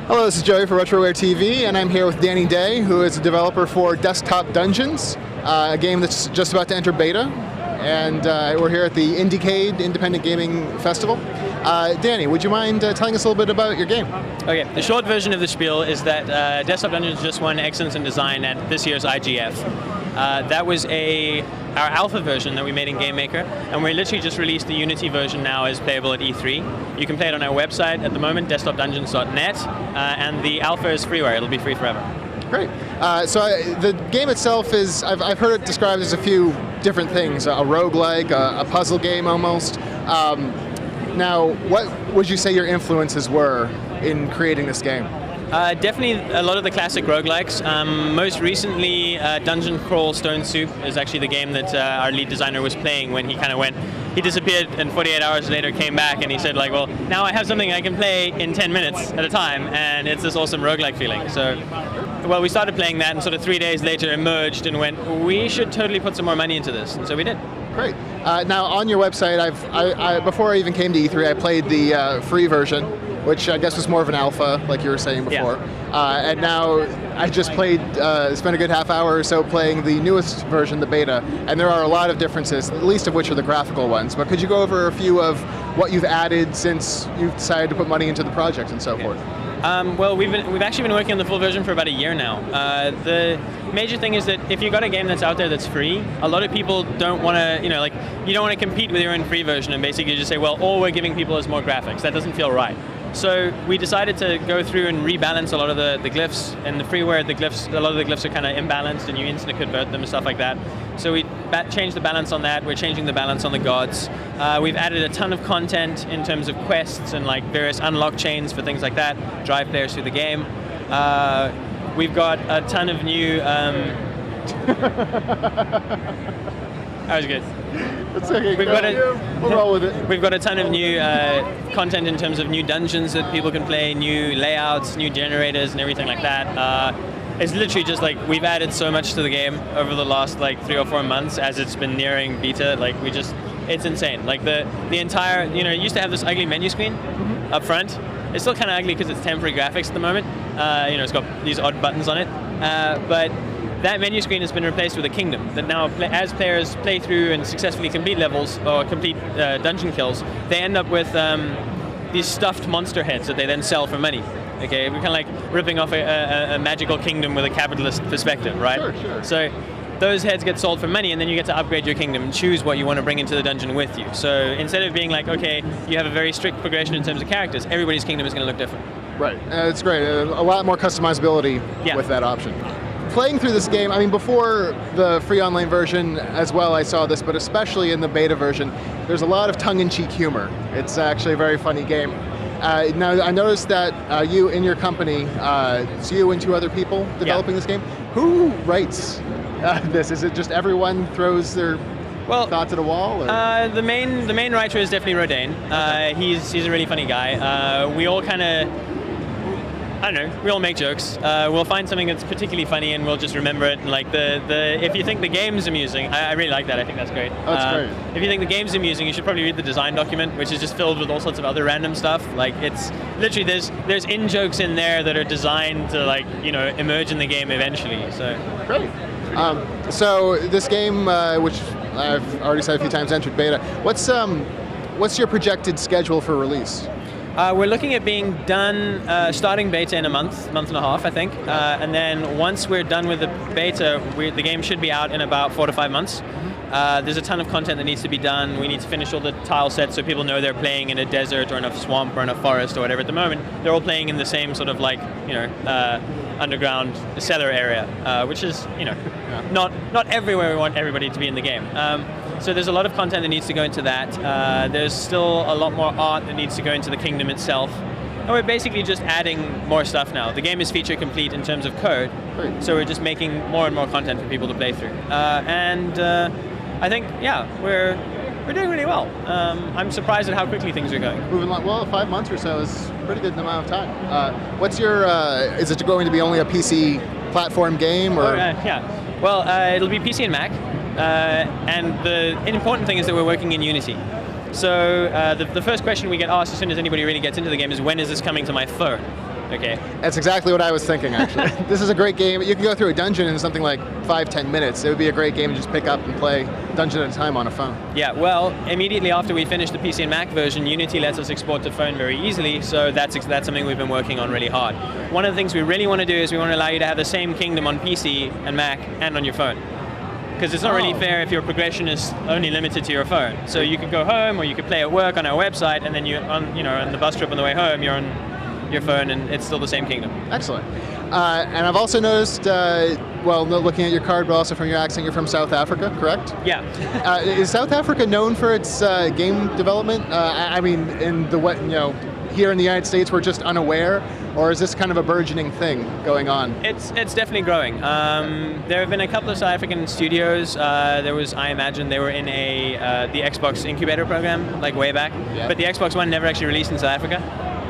Hello, this is Joey for RetroWare TV, and I'm here with Danny Day, who is a developer for Desktop Dungeons, a game that's just about to enter beta. And we're here at the Indiecade Independent Gaming Festival. Danny, would you mind telling us a little bit about your game? Okay, the short version of the spiel is that Desktop Dungeons just won Excellence in Design at this year's IGF. That was our alpha version that we made in GameMaker, and we literally just released the Unity version now as playable at E3. You can play it on our website at the moment, desktopdungeons.net, and the alpha is freeware. It'll be free forever. Great. The game itself is, I've heard it described as a few different things, a roguelike, a puzzle game almost. Now, what would you say your influences were in creating this game? Definitely a lot of the classic roguelikes. Most recently, Dungeon Crawl Stone Soup is actually the game that our lead designer was playing when he kind of went. He disappeared and 48 hours later came back and he said like, well, now I have something I can play in 10 minutes at a time, and it's this awesome roguelike feeling. So, well, we started playing that and sort of 3 days later emerged and went, we should totally put some more money into this, and so we did. Great. Now on your website, before I even came to E3, I played the free version, which I guess was more of an alpha, like you were saying before. Yeah. And now I just spent a good half hour or so playing the newest version, the beta, and there are a lot of differences, the least of which are the graphical ones. But could you go over a few of what you've added since you've decided to put money into the project and so forth? Well, we've actually been working on the full version for about a year now. The major thing is that if you've got a game that's out there that's free, a lot of people don't want to, you don't want to compete with your own free version and basically just say, well, all we're giving people is more graphics. That doesn't feel right. So we decided to go through and rebalance a lot of the glyphs. And the freeware, a lot of the glyphs are kind of imbalanced and you instantly convert them and stuff like that. So we changed the balance on that. We're changing the balance on the gods. We've added a ton of content in terms of quests and like various unlock chains for things like that, drive players through the game. We've got a ton of new... That was good. It's okay. We'll roll with it. We've got a ton of new content in terms of new dungeons that people can play, new layouts, new generators, and everything like that. It's literally just like we've added so much to the game over the last like 3 or 4 months as it's been nearing beta. Like it's insane. Like the entire, it used to have this ugly menu screen up front. It's still kind of ugly because it's temporary graphics at the moment. It's got these odd buttons on it, but that menu screen has been replaced with a kingdom that now, as players play through and successfully complete levels or complete dungeon kills, they end up with these stuffed monster heads that they then sell for money. Okay, we're kind of like ripping off a magical kingdom with a capitalist perspective, right? Sure. So those heads get sold for money, and then you get to upgrade your kingdom and choose what you want to bring into the dungeon with you. So instead of being like, okay, you have a very strict progression in terms of characters, everybody's kingdom is going to look different. Right, it's great. A lot more customizability with that option. Playing through this game, I mean, before the free online version as well, I saw this, but especially in the beta version, there's a lot of tongue-in-cheek humor. It's actually a very funny game. Now, I noticed that you, in your company, it's you and 2 other people developing this game. Who writes this? Is it just everyone throws their thoughts at a wall? Or? The main writer is definitely Rodain. He's a really funny guy. We all kind of... I don't know, we all make jokes. We'll find something that's particularly funny and we'll just remember it. And like if you think the game's amusing, I really like that, I think that's great. That's great. If you think the game's amusing, you should probably read the design document, which is just filled with all sorts of other random stuff. Like it's literally, there's in-jokes in there that are designed to like, emerge in the game eventually, so. Great. So this game, which I've already said a few times, entered beta, what's your projected schedule for release? We're looking at being done, starting beta in a month and a half, I think. And then once we're done with the beta, the game should be out in about 4 to 5 months. There's a ton of content that needs to be done. We need to finish all the tile sets so people know they're playing in a desert or in a swamp or in a forest or whatever. At the moment, they're all playing in the same sort of like, underground cellar area, which is, not everywhere we want everybody to be in the game. So there's a lot of content that needs to go into that. There's still a lot more art that needs to go into the kingdom itself. And we're basically just adding more stuff now. The game is feature complete in terms of code, so we're just making more and more content for people to play through. I think, we're doing really well. I'm surprised at how quickly things are going. Moving along, well, 5 months or so is a pretty good amount of time. What's your, is it going to be only a PC platform game? Or? Well, it'll be PC and Mac. And the important thing is that we're working in Unity. So the first question we get asked as soon as anybody really gets into the game is, when is this coming to my phone? Okay. That's exactly what I was thinking, actually. This is a great game. You can go through a dungeon in something like 5-10 minutes. It would be a great game to just pick up and play dungeon at a time on a phone. Yeah, well, immediately after we finished the PC and Mac version, Unity lets us export to phone very easily, so that's something we've been working on really hard. One of the things we really want to do is we want to allow you to have the same kingdom on PC and Mac and on your phone. Because it's not really fair if your progression is only limited to your phone. So you could go home, or you could play at work on our website, and then on the bus trip on the way home, you're on your phone, and it's still the same kingdom. Excellent. And I've also noticed, looking at your card, but also from your accent, you're from South Africa, correct? Yeah. Is South Africa known for its game development? I mean, here in the United States, we're just unaware, or is this kind of a burgeoning thing going on? It's definitely growing. There have been a couple of South African studios. There was, I imagine, they were in the Xbox incubator program, like way back. Yeah. But the Xbox One never actually released in South Africa.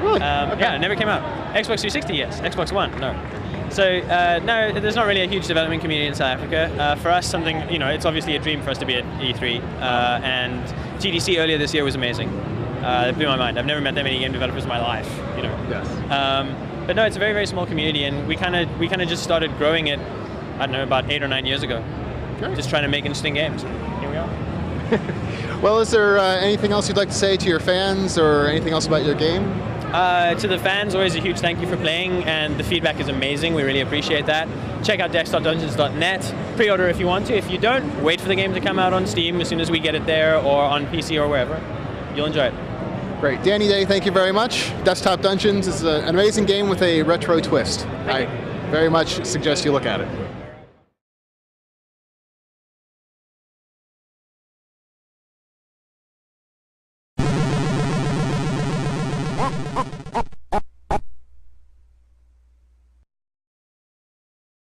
Really? Okay. Yeah, it never came out. Xbox 360, yes. Xbox One, no. So, no, there's not really a huge development community in South Africa. For us, it's obviously a dream for us to be at E3. And GDC earlier this year was amazing. It blew my mind. I've never met that many game developers in my life, Yes. But no, it's a very, very small community, and we kind of just started growing it, I don't know, about 8 or 9 years ago. Great. Just trying to make interesting games. Here we are. Well, is there anything else you'd like to say to your fans, or anything else about your game? To the fans, always a huge thank you for playing, and the feedback is amazing. We really appreciate that. Check out dex.dungeons.net. Pre-order if you want to. If you don't, wait for the game to come out on Steam as soon as we get it there, or on PC or wherever. You'll enjoy it. Great. Danny Day, thank you very much. Desktop Dungeons is an amazing game with a retro twist. I very much suggest you look at it.